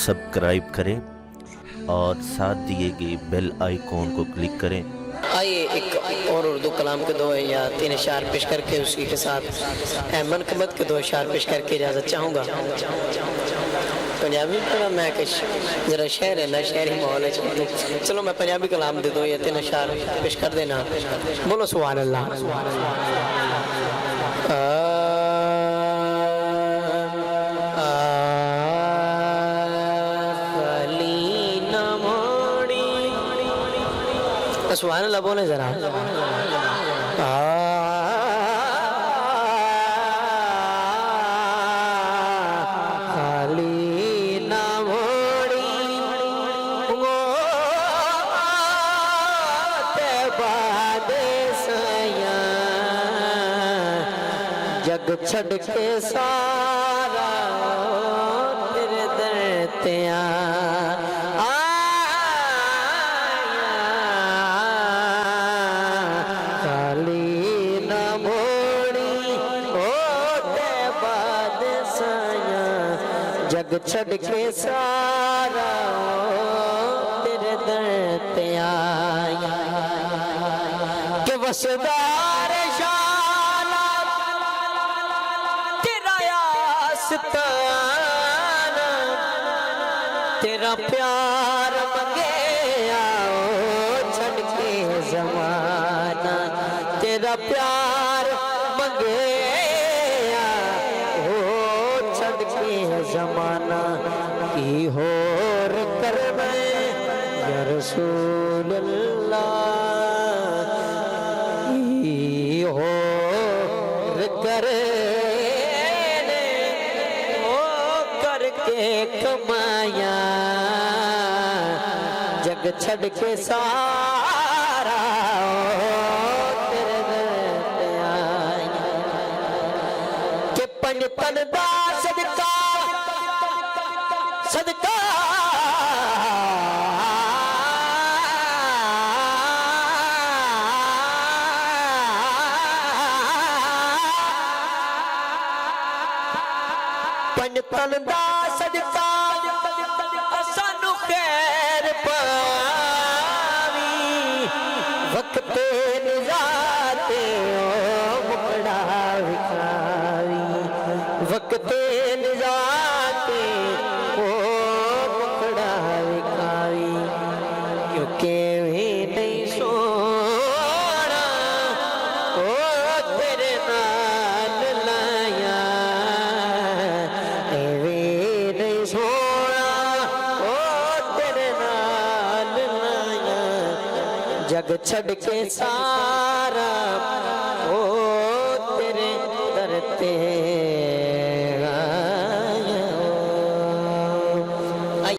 Subscribe करें और साथ दिए गए बेल आइकॉन को क्लिक करें। आइए एक और उर्दू कलाम के दो या तीन अशार पेश करके उसी के साथ मनकबत के दो अशार पेश करके इजाज़त चाहूँगा। पंजाबी पढ़ा मैं कि ज़रा शहर है ना, शहरी माहौल है, चलो मैं पंजाबी कलाम दे दो या तीन अशार पेश कर देना। बोलो सुभान अल्लाह। सुभान अल्लाह बोले जरा। खाली ना मोड़ी वो ते बादे सया जग छड़ के सारा तेरे दर ते जग छड़ के सारा तेरे दर ते आया कि वसदार शाला तेरा आस्ताना तेरा प्यार मंगे आओ छड़ के ज़माना तेरा प्यार मंगे ज़माना की होर कर मैं या रसूल अल्लाह की होर कर ओ करके कमाया जग छड़ के सारा तेरे दर ते आया कि पंजतन दा सदका सदका पंजतन दा सदका सानू खैर पावी वक्ते निजाते ओ मुकड़ा विखारी वक्ते निजाते क्योंकि भी नहीं सोना ओ तेरे नाल लाया भी नहीं सोना ओ तेरे नाल लाया जग छड़ के साथ